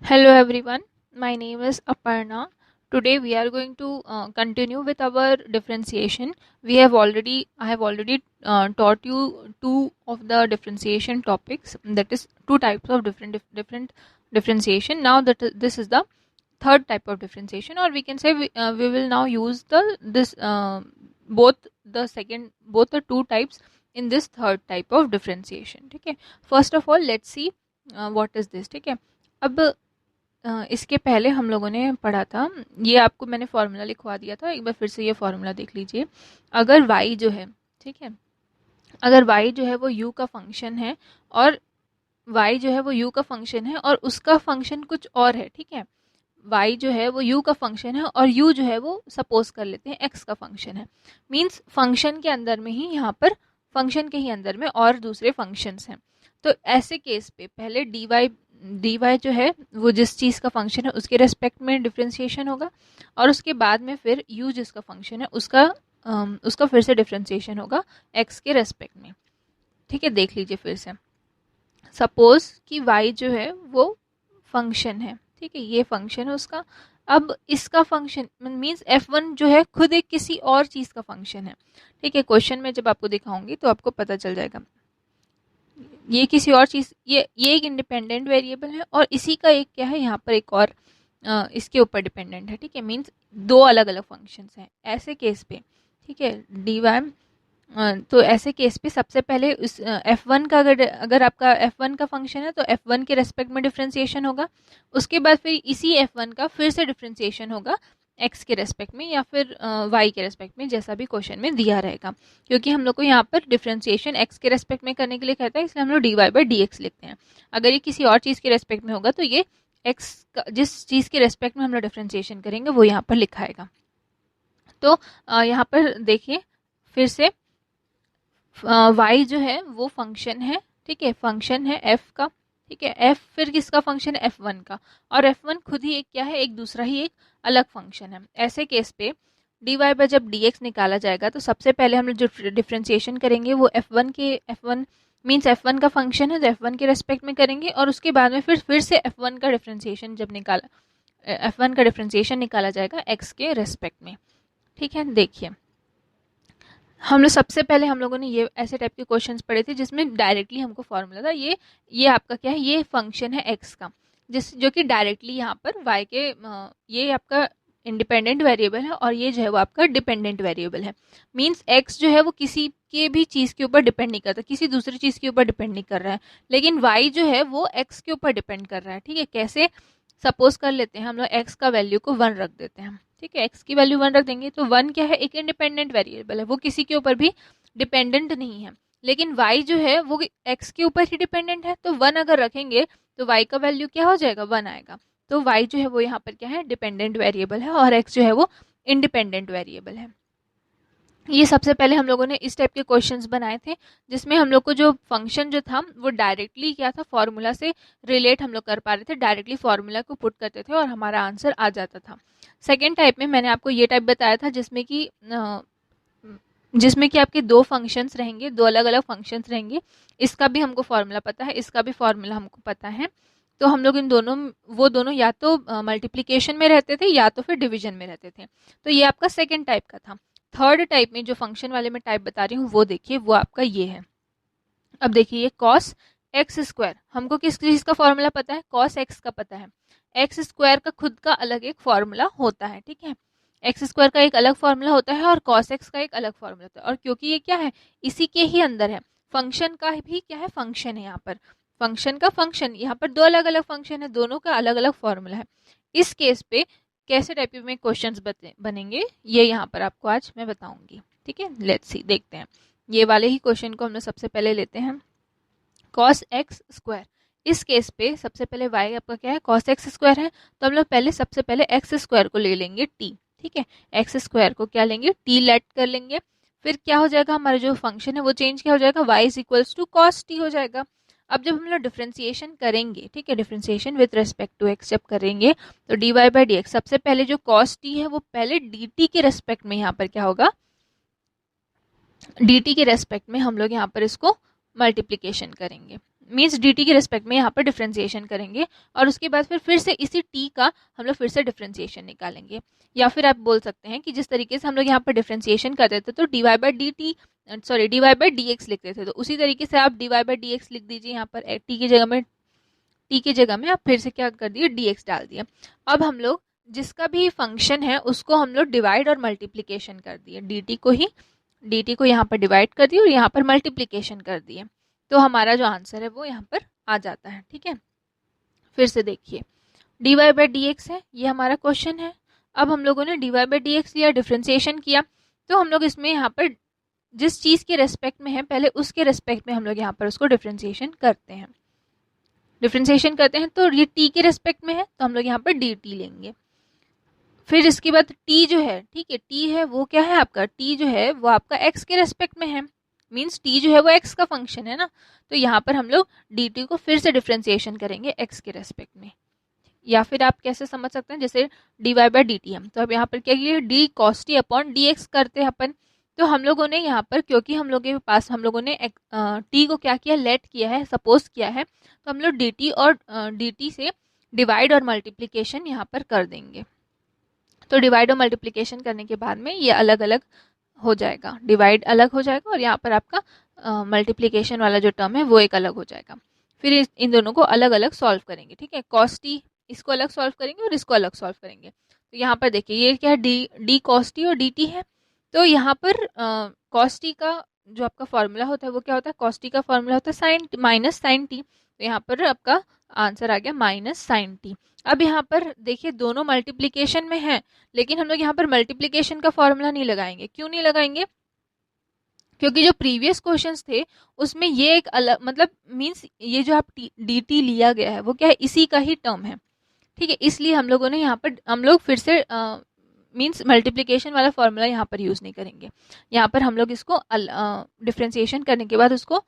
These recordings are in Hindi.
Hello everyone, my name is Aparna. Today we are going to continue with our differentiation. I have already taught you two of the differentiation topics. That is two types of different differentiation. Now this is the third type of differentiation, or we can say we will now use both the two types in this third type of differentiation. Okay. First of all, let's see what is this. ठीक है. अब इसके पहले हम लोगों ने पढ़ा था, ये आपको मैंने फार्मूला लिखवा दिया था, एक बार फिर से ये फार्मूला देख लीजिए। अगर y जो है, ठीक है, अगर y जो है वो u का फंक्शन है और y जो है वो u का फंक्शन है और उसका फंक्शन कुछ और है, ठीक है, y जो है वो u का फंक्शन है और u जो है वो सपोज कर लेते हैं x का फंक्शन है। मींस फंक्शन के अंदर में ही यहाँ पर फंक्शन के ही अंदर में और दूसरे फंक्शंस हैं। तो ऐसे केस पे पहले dy जो है वो जिस चीज़ का फंक्शन है उसके रेस्पेक्ट में डिफ्रेंसिएशन होगा और उसके बाद में फिर u जिसका फंक्शन है उसका फिर से डिफ्रेंसिएशन होगा x के रेस्पेक्ट में। ठीक है, देख लीजिए फिर से। सपोज कि y जो है वो फंक्शन है, ठीक है, ये फंक्शन है उसका। अब इसका फंक्शन मीन्स f1 जो है खुद एक किसी और चीज़ का फंक्शन है। ठीक है, क्वेश्चन में जब आपको दिखाऊंगी तो आपको पता चल जाएगा। ये किसी और चीज़, ये एक इंडिपेंडेंट वेरिएबल है और इसी का एक क्या है, यहाँ पर एक और इसके ऊपर डिपेंडेंट है। ठीक है, मीन्स दो अलग अलग फंक्शंस हैं ऐसे केस पे। ठीक है, डी वाई, तो ऐसे केस पे सबसे पहले उस f1 का अगर आपका f1 का फंक्शन है तो f1 के रेस्पेक्ट में डिफ्रेंसिएशन होगा। उसके बाद फिर इसी f1 का फिर से डिफ्रेंसिएशन होगा x के रेस्पेक्ट में या फिर y के रेस्पेक्ट में, जैसा भी क्वेश्चन में दिया रहेगा। क्योंकि हम लोग को यहाँ पर डिफ्रेंसिएशन x के रेस्पेक्ट में करने के लिए कहता है, इसलिए हम लोग dy/dx लिखते हैं। अगर ये किसी और चीज़ के रेस्पेक्ट में होगा तो ये x का जिस चीज़ के रेस्पेक्ट में हम लोग डिफ्रेंसिएशन करेंगे वो यहाँ पर लिखाएगा। तो यहाँ पर देखिए फिर से y जो है वो फंक्शन है, ठीक है, फंक्शन है f का। ठीक है, f फिर किसका फंक्शन है, f1 का, और f1 खुद ही एक क्या है, एक दूसरा ही एक अलग फंक्शन है। ऐसे केस पे dy बाय जब dx निकाला जाएगा तो सबसे पहले हम लोग जो डिफ्रेंसिएशन करेंगे वो f1 मीन्स f1 का फंक्शन है तो f1 के रेस्पेक्ट में करेंगे और उसके बाद में फिर से f1 का डिफ्रेंसिएशन f1 का डिफ्रेंसिएशन निकाला जाएगा x के रेस्पेक्ट में। ठीक है, देखिए सबसे पहले हम लोगों ने ये ऐसे टाइप के क्वेश्चंस पढ़े थे जिसमें डायरेक्टली हमको फॉर्मूला था, ये आपका क्या है, ये फंक्शन है x का, जो कि डायरेक्टली यहाँ पर y के ये आपका इंडिपेंडेंट वेरिएबल है और ये जो है वो आपका डिपेंडेंट वेरिएबल है। मींस x जो है वो किसी के भी चीज़ के ऊपर डिपेंड नहीं करता, किसी दूसरी चीज़ के ऊपर डिपेंड नहीं कर रहा है, लेकिन y जो है वो x के ऊपर डिपेंड कर रहा है। ठीक है, कैसे, सपोज कर लेते हैं हम लोग x का वैल्यू को 1 रख देते हैं। ठीक है, x की वैल्यू 1 रख देंगे तो 1 क्या है, एक इंडिपेंडेंट वेरिएबल है, वो किसी के ऊपर भी डिपेंडेंट नहीं है। लेकिन y जो है वो x के ऊपर ही डिपेंडेंट है, तो 1 अगर रखेंगे तो y का वैल्यू क्या हो जाएगा, 1 आएगा। तो y जो है वो यहाँ पर क्या है, डिपेंडेंट वेरिएबल है और x जो है वो इंडिपेंडेंट वेरिएबल है। ये सबसे पहले हम लोगों ने इस टाइप के क्वेश्चंस बनाए थे जिसमें हम लोग को जो फंक्शन जो था वो डायरेक्टली क्या था, फॉर्मूला से रिलेट हम लोग कर पा रहे थे, डायरेक्टली फॉर्मूला को पुट करते थे और हमारा आंसर आ जाता था। सेकेंड टाइप में मैंने आपको ये टाइप बताया था जिसमें कि आपके दो फंक्शंस रहेंगे, दो अलग अलग फंक्शंस रहेंगे। इसका भी हमको फॉर्मूला पता है, इसका भी फॉर्मूला हमको पता है। तो हम लोग वो दोनों या तो मल्टीप्लिकेशन में रहते थे या तो फिर डिवीजन में रहते थे। तो ये आपका सेकेंड टाइप का था। थर्ड टाइप में जो फंक्शन वाले में टाइप बता रही हूँ वो देखिए, वो आपका ये है। अब देखिए ये कॉस एक्स स्क्वायर, हमको किस चीज़ का फॉर्मूला पता है, कॉस एक्स का पता है। एक्स स्क्वायर का खुद का अलग एक फॉर्मूला होता है। ठीक है, एक्स स्क्वायर का एक अलग फॉर्मूला होता है और कॉस एक्स का एक अलग फॉर्मूला होता है। और क्योंकि ये क्या है, इसी के ही अंदर है, फंक्शन का भी क्या है, फंक्शन है यहाँ पर, फंक्शन का फंक्शन, यहाँ पर दो अलग अलग फंक्शन है, दोनों का अलग अलग फॉर्मूला है। इस केस पे कैसे टाइप में क्वेश्चंस बनेंगे ये यहाँ पर आपको आज मैं बताऊंगी। ठीक है, लेट्स सी, देखते हैं। ये वाले ही क्वेश्चन को हम लोग सबसे पहले लेते हैं, कॉस एक्स स्क्वायर। इस केस पे सबसे पहले y आपका क्या है, कॉस एक्स स्क्वायर है, तो हम लोग सबसे पहले एक्स स्क्वायर को ले लेंगे t। ठीक है, एक्स स्क्वायर को क्या लेंगे, t लेट कर लेंगे। फिर क्या हो जाएगा, हमारा जो फंक्शन है वो चेंज क्या हो जाएगा, y is equals to cos t हो जाएगा। अब जब हम लोग डिफ्रेंसिएशन करेंगे, ठीक है, differentiation with respect to x जब करेंगे तो dy/dx, सबसे पहले जो cos t है वो पहले dt के रेस्पेक्ट में यहाँ पर क्या होगा, dt के रेस्पेक्ट में हम लोग यहाँ पर इसको मल्टीप्लिकेशन करेंगे। मीन्स dt के रिस्पेक्ट में यहाँ पर डिफ्रेंसिएशन करेंगे और उसके बाद फिर से इसी t का हम लोग फिर से डिफ्रेंसिएशन निकालेंगे। या फिर आप बोल सकते हैं कि जिस तरीके से हम लोग यहाँ पर डिफ्रेंसिएशन करते थे तो dy by dx लिखते थे, तो उसी तरीके से आप dy by dx लिख दीजिए यहाँ पर t की जगह में आप फिर से क्या कर दिए, dx डाल दिया। अब हम लोग जिसका भी फंक्शन है उसको हम लोग डिवाइड और मल्टीप्लिकेशन कर दिए, dt को यहाँ पर डिवाइड कर दिए और यहाँ पर मल्टीप्लिकेशन कर दिए, तो हमारा जो आंसर है वो यहाँ पर आ जाता है। ठीक है, फिर से देखिए dy by dx है, ये हमारा क्वेश्चन है। अब हम लोगों ने dy by dx लिया, डिफ्रेंसिएशन किया, तो हम लोग इसमें यहाँ पर जिस चीज़ के रेस्पेक्ट में है पहले उसके रेस्पेक्ट में हम लोग यहाँ पर उसको डिफ्रेंसिएशन करते हैं। तो ये t के रेस्पेक्ट में है तो हम लोग यहाँ पर dt लेंगे। फिर इसके बाद t जो है, ठीक है, t है वो क्या है आपका, t जो है वो आपका x के रेस्पेक्ट में है, मीन्स t जो है वो x का फंक्शन है ना, तो यहाँ पर हम लोग dt को फिर से डिफ्रेंसिएशन करेंगे x के रेस्पेक्ट में। या फिर आप कैसे समझ सकते हैं, जैसे dy by dt हम, तो अब यहाँ पर क्या किया, d cos t upon dx करते हैं अपन, तो हम लोगों ने यहाँ पर क्योंकि हम लोगों के पास हम लोगों ने t को क्या किया, लेट किया है, सपोज किया है, तो हम लोग dt और dt से डिवाइड और मल्टीप्लिकेशन यहाँ पर कर देंगे। तो डिवाइड और मल्टीप्लिकेशन करने के बाद में ये अलग अलग हो जाएगा, डिवाइड अलग हो जाएगा और यहाँ पर आपका मल्टीप्लिकेशन वाला जो टर्म है वो एक अलग हो जाएगा। फिर इन दोनों को अलग अलग सॉल्व करेंगे। ठीक है, cos t इसको अलग सॉल्व करेंगे और इसको अलग सॉल्व करेंगे। तो यहाँ पर देखिए ये क्या है, डी cos t और dt है, तो यहाँ पर cos t का जो आपका फॉर्मूला होता है वो क्या होता है, cos t का फॉर्मूला होता है साइन माइनस साइन टी, तो यहाँ पर आपका आंसर आ गया माइनस साइन टी। अब यहाँ पर देखिए दोनों मल्टीप्लिकेशन में है, लेकिन हम लोग यहाँ पर मल्टीप्लिकेशन का फॉर्मूला नहीं लगाएंगे। क्यों नहीं लगाएंगे, क्योंकि जो प्रीवियस क्वेश्चंस थे उसमें ये एक अलग मतलब मींस ये जो आप dt लिया गया है वो क्या है, इसी का ही टर्म है। ठीक है, इसलिए हम लोगों ने यहाँ पर हम लोग फिर से मींस मल्टीप्लिकेशन वाला फॉर्मूला यहाँ पर यूज़ नहीं करेंगे। यहाँ पर हम लोग इसको डिफ्रेंसिएशन करने के बाद उसको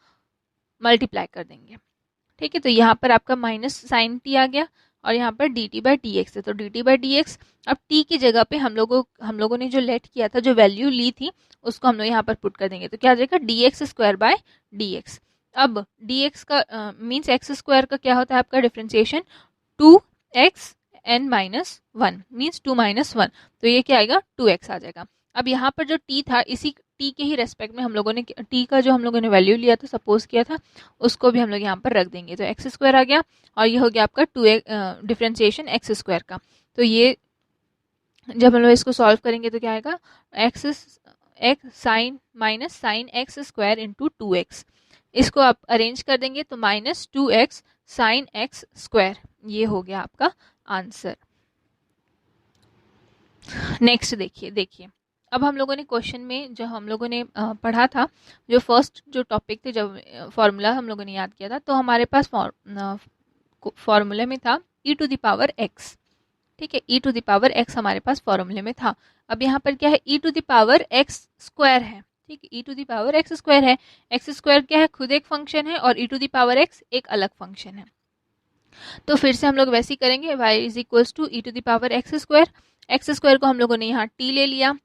मल्टीप्लाई कर देंगे। ठीक है, तो यहाँ पर आपका माइनस साइन टी आ गया और यहाँ पर dt by dx है, तो dt by dx अब t की जगह पे हम लोगों ने जो लेट किया था, जो वैल्यू ली थी उसको हम लोग यहाँ पर पुट कर देंगे, तो क्या आ जाएगा dx स्क्वायर बाय dx। अब dx का मीन्स x स्क्वायर का क्या होता है आपका differentiation, 2x n minus one means 2 minus 1, तो ये क्या आएगा 2x आ जाएगा। अब यहाँ पर जो t था इसी t के ही रेस्पेक्ट में हम लोगों ने t का जो हम लोगों ने वैल्यू लिया था, सपोज किया था, उसको भी हम लोग यहाँ पर रख देंगे, तो एक्स स्क्वायर आ गया और ये हो गया आपका 2 डिफ्रेंसिएशन एक्स स्क्वायर का। तो ये जब हम लोग इसको सॉल्व करेंगे तो क्या आएगा, x sine minus sine x square into 2x, इसको आप अरेंज कर देंगे तो minus 2x sign x square, ये हो गया आपका आंसर। नेक्स्ट देखिए अब हम लोगों ने क्वेश्चन में जो हम लोगों ने पढ़ा था, जो फर्स्ट जो टॉपिक थे, जब फॉर्मूला हम लोगों ने याद किया था, तो हमारे पास फॉर्मूले में था e to the power x। ठीक है, e to the power x हमारे पास फॉर्मूले में था। अब यहाँ पर क्या है, e to the power x square है। ठीक है, e to the power x square है, x स्क्वायर क्या है, खुद एक फंक्शन है और e to the power x एक अलग फंक्शन है। तो फिर से हम लोग वैसे ही करेंगे, y is equals to e to the power x square को हम लोगों ने यहाँ t ले लिया,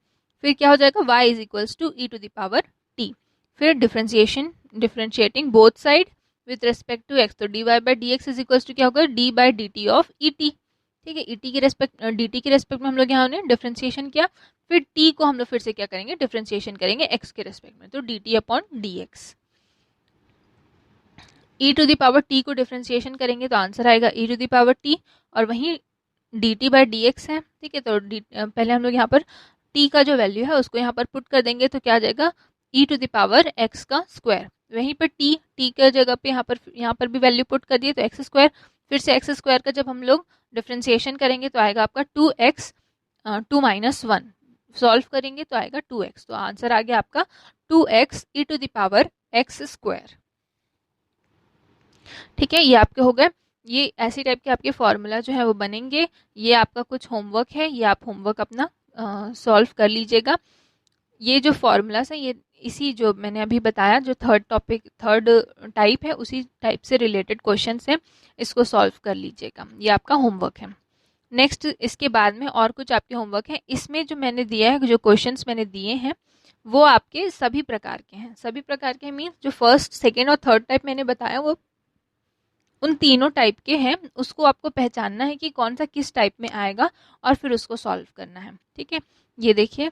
फिर क्या हो जाएगा y is equals to e to the power t, फिर differentiating both side with respect to x, तो dy by dx is equals to क्या होगा, d by dt of et। ठीक है, et के रेस्पेक्ट dt के रेस्पेक्ट में हम लोग यहाँ डिफ्रेंशिएशन किया, फिर t को हम लोग फिर से क्या करेंगे, डिफ्रेंशिएशन करेंगे x के रेस्पेक्ट में, तो dt upon dx। e to the power t को डिफ्रेंशिएशन करेंगे तो आंसर आएगा e to the power t, और वहीं dt बाई dx है। ठीक है, तो पहले हम लोग यहाँ पर t का जो वैल्यू है उसको यहाँ पर पुट कर देंगे, तो क्या आ जाएगा e to the power x का स्क्वायर, वहीं पर t के जगह पे यहाँ पर भी वैल्यू पुट कर दिए तो x स्क्वायर, फिर से x स्क्वायर का जब हम लोग डिफ्रेंशिएशन करेंगे तो आएगा आपका 2x 2 माइनस 1, सॉल्व करेंगे तो आएगा 2x, तो आंसर आ गया आपका 2x e to the power x square. ठीक है, ये आपके हो गए, ये ऐसी टाइप के आपके फॉर्मूला जो है वो बनेंगे। ये आपका कुछ होमवर्क है, ये आप होमवर्क अपना सॉल्व कर लीजिएगा। ये जो फॉर्मूलास है ये इसी जो मैंने अभी बताया, जो थर्ड टाइप है उसी टाइप से रिलेटेड क्वेश्चन है, इसको सॉल्व कर लीजिएगा, ये आपका होमवर्क है। नेक्स्ट इसके बाद में और कुछ आपके होमवर्क है, इसमें जो मैंने दिया है, जो क्वेश्चंस मैंने दिए हैं वो आपके सभी प्रकार के हैं, मीन्स जो फर्स्ट सेकेंड और थर्ड टाइप मैंने बताया वो उन तीनों टाइप के हैं, उसको आपको पहचानना है कि कौन सा किस टाइप में आएगा और फिर उसको सॉल्व करना है। ठीक है, ये देखिए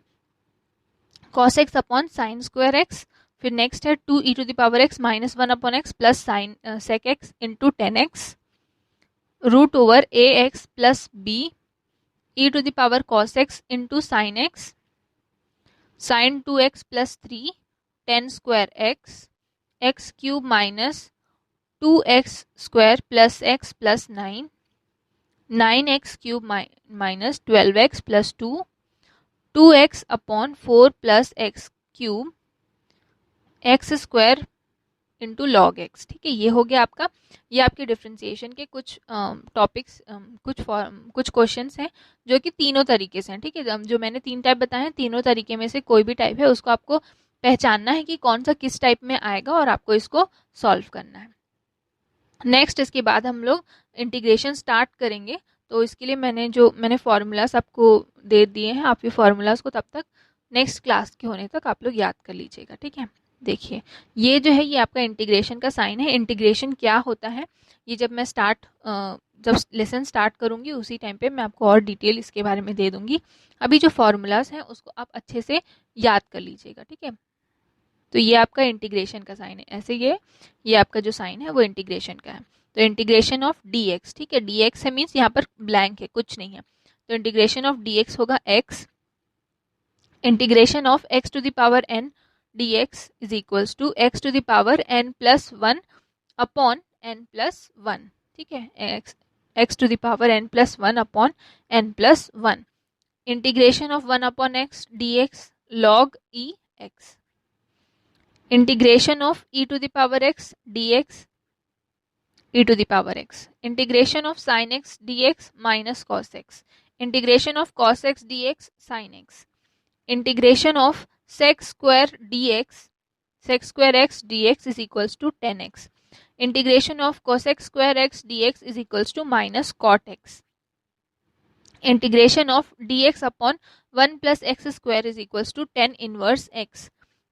cos x upon sine square x, फिर नेक्स्ट है 2e to the power x minus 1 upon x plus sine sec x into 10x root over a x plus b e to the power cos x into sine x sine 2x plus 3 10 square x cube minus 2x square plus x plus 9 9x cube minus 12x plus 2 2x upon 4 plus x cube x square into log x. ठीक है, ये हो गया आपका, ये आपके डिफ्रेंसिएशन के कुछ टॉपिक्स, कुछ क्वेश्चंस हैं जो कि तीनों तरीके से हैं। ठीक है, जो मैंने 3 टाइप बताए हैं, तीनों तरीके में से कोई भी टाइप है उसको आपको पहचानना है कि कौन सा किस टाइप में आएगा और आपको इसको सॉल्व करना है। नेक्स्ट इसके बाद हम लोग इंटीग्रेशन स्टार्ट करेंगे, तो इसके लिए मैंने फार्मूलाज आपको दे दिए हैं, आप ये फार्मूलाज को तब तक नेक्स्ट क्लास के होने तक आप लोग याद कर लीजिएगा। ठीक है, देखिए ये जो है ये आपका इंटीग्रेशन का साइन है। इंटीग्रेशन क्या होता है ये जब मैं जब लेसन स्टार्ट करूंगी उसी टाइम पे मैं आपको और डिटेल इसके बारे में दे दूंगी। अभी जो फार्मूलाज हैं उसको आप अच्छे से याद कर लीजिएगा। ठीक है, तो ये आपका इंटीग्रेशन का साइन है, ऐसे ये आपका जो साइन है वो इंटीग्रेशन का है। तो इंटीग्रेशन ऑफ डी एक्स, ठीक है, डी एक्स है मीन्स यहाँ पर ब्लैंक है, कुछ नहीं है, तो इंटीग्रेशन ऑफ डी एक्स होगा x, integration of x to the power n डी एक्स इज इक्वल्स टू एक्स to the power N plus 1 upon n plus 1। ठीक है, x to the power N plus 1 upon n plus 1, integration of 1 upon x d x log e x, integration of e to the power x dx e to the power x, integration of sin x dx minus cos x, integration of cos x dx sin x, integration of sec square dx sec square x dx is equals to 10x, integration of cosec square x dx is equals to minus cot x, integration of dx upon 1 plus x square is equals to 10 inverse x,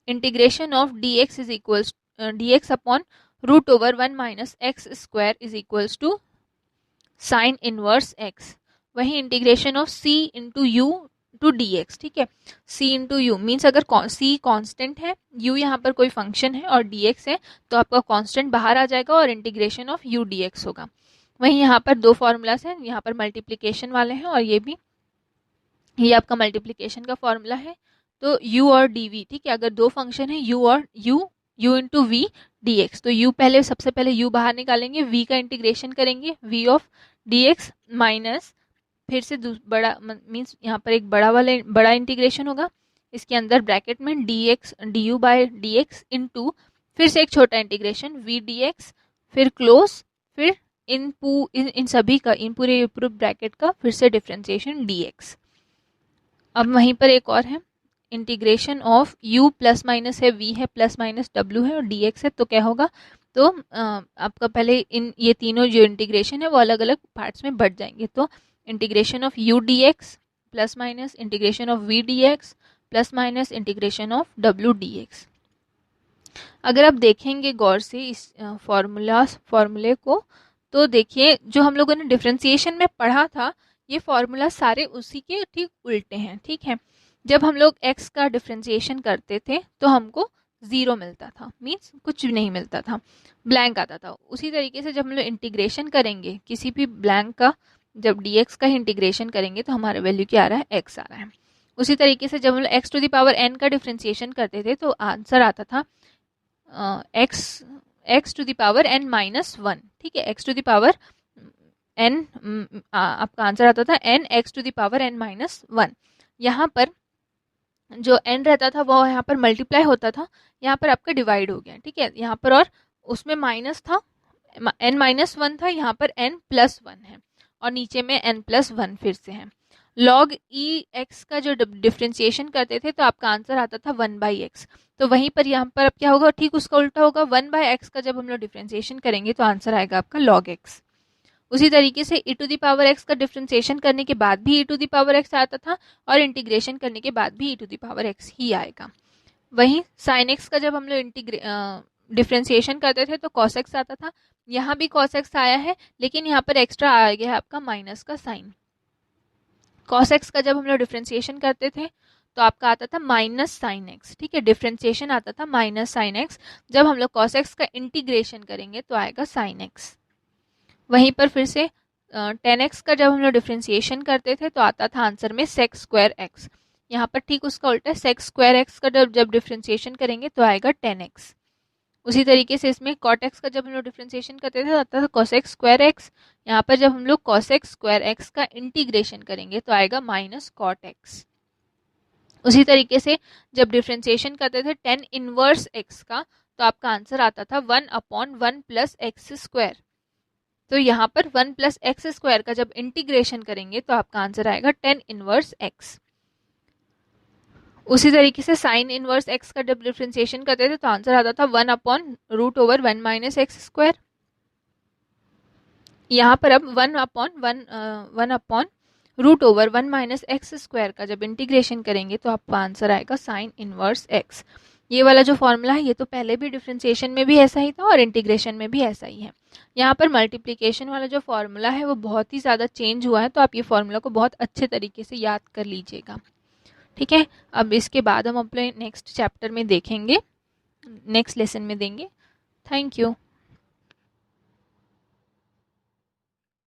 integration of dx is equals dx upon root over 1 minus x square is equals to sine inverse x, वही integration of c into u to d x. ठीक है, c इंटू यू मीन्स अगर c कांस्टेंट है, u यहाँ पर कोई फंक्शन है और dx है तो आपका कांस्टेंट बाहर आ जाएगा और इंटीग्रेशन ऑफ u dx होगा। वहीं यहाँ पर दो फॉर्मूलाज हैं, यहाँ पर मल्टीप्लिकेशन वाले हैं और ये आपका मल्टीप्लिकेशन का फॉर्मूला है, तो u और dv। ठीक है, अगर दो फंक्शन है u और u into v d x, तो u सबसे पहले u बाहर निकालेंगे, v का इंटीग्रेशन करेंगे, v ऑफ dx माइनस फिर से बड़ा मीन्स यहाँ पर एक बड़ा इंटीग्रेशन होगा, इसके अंदर ब्रैकेट में dx du by dx into फिर से एक छोटा इंटीग्रेशन v dx, फिर क्लोज, फिर इन सभी का इन पूरे ब्रैकेट का फिर से डिफ्रेंसिएशन dx। अब वहीं पर एक और है integration of u plus minus है, v है, प्लस माइनस w है और dx है, तो क्या होगा, तो आपका पहले ये तीनों जो इंटीग्रेशन है वो अलग अलग पार्ट्स में बढ़ जाएंगे, तो integration of u dx plus minus integration of v dx plus minus integration of w dx। अगर आप देखेंगे गौर से इस फॉर्मूले को, तो देखिए जो हम लोगों ने डिफ्रेंसिएशन में पढ़ा था ये फॉर्मूला सारे उसी के ठीक उल्टे हैं। ठीक है, जब हम लोग x का डिफ्रेंसिएशन करते थे तो हमको 0 मिलता था, मीन्स कुछ भी नहीं मिलता था, ब्लैंक आता था। उसी तरीके से जब हम लोग इंटीग्रेशन करेंगे किसी भी ब्लैंक का, जब dx का इंटीग्रेशन करेंगे तो हमारा वैल्यू क्या आ रहा है, x आ रहा है। उसी तरीके से जब हम लोग x to the power n का डिफ्रेंसिएशन करते थे तो आंसर आता था x to the power n minus 1। ठीक है, x to the power n आपका आंसर आता था n x to the power n minus 1। यहाँ पर जो n रहता था वो यहाँ पर मल्टीप्लाई होता था, यहाँ पर आपका डिवाइड हो गया। ठीक है, यहाँ पर और उसमें माइनस था, n माइनस 1 था, यहाँ पर n प्लस 1 है और नीचे में n प्लस 1 फिर से है। लॉग ई एक्स का जो डिफ्रेंसिएशन करते थे तो आपका आंसर आता था 1/x, तो वहीं पर यहाँ पर अब क्या होगा, ठीक उसका उल्टा होगा, 1/x का जब हम लोग डिफ्रेंसिएशन करेंगे तो आंसर आएगा आपका log x। उसी तरीके से e to the power x का डिफ्रेंसिएशन करने के बाद भी e to the power x आता था और इंटीग्रेशन करने के बाद भी e to the power x ही आएगा। वहीं sin x का जब हम लोग डिफ्रेंसिएशन करते थे तो cos x आता था, यहाँ भी cos x आया है, लेकिन यहाँ पर एक्स्ट्रा आ गया है आपका माइनस का साइन। cos x का जब हम लोग डिफ्रेंसिएशन करते थे तो आपका आता था माइनस साइन एक्स, ठीक है, डिफ्रेंसिएशन आता था माइनस साइन एक्स। जब हम लोग cos x का इंटीग्रेशन करेंगे तो आएगा साइन एक्स। वहीं पर फिर से टेन एक्स का जब हम लोग डिफ्रेंसिएशन करते थे तो आता था आंसर में सेक स्क्वायर एक्स। यहाँ पर ठीक उसका उल्टा है, सेक स्क्वायर एक्स का जब डिफ्रेंसिएशन करेंगे तो आएगा टेन एक्स। उसी तरीके से इसमें कॉट एक्स का जब हम लोग डिफ्रेंसिएशन करते थे तो आता था कोसेक स्क्वायर एक्स। यहाँ पर जब हम लोग कोसेक स्क्वायर एक्स का इंटीग्रेशन करेंगे तो आएगा माइनस कॉट एक्स। उसी तरीके से जब डिफ्रेंसिएशन करते थे टेन इनवर्स एक्स का तो आपका आंसर आता था 1/1 प्लस एक्स स्क्वायर। तो यहाँ पर 1 प्लस एक्स स्क्वायर का जब इंटीग्रेशन करेंगे तो आपका आंसर आएगा टेन इनवर्स एक्स। उसी तरीके से साइन इनवर्स एक्स का जब डिफ्रेंसिएशन करते थे तो आंसर आता था 1/√1 माइनस एक्स स्क्वायर। यहाँ पर अब 1/√1 माइनस एक्स स्क्वायर का जब इंटीग्रेशन करेंगे तो आपका आंसर आएगा साइन इनवर्स एक्स। ये वाला जो फॉर्मूला है ये तो पहले भी डिफ्रेंसिएशन में भी ऐसा ही था और इंटीग्रेशन में भी ऐसा ही है। यहाँ पर मल्टीप्लिकेशन वाला जो फॉर्मूला है वो बहुत ही ज़्यादा चेंज हुआ है, तो आप ये फॉर्मूला को बहुत अच्छे तरीके से याद कर लीजिएगा, ठीक है। अब इसके बाद हम अपने नेक्स्ट चैप्टर में देखेंगे, नेक्स्ट लेसन में देंगे। Thank you.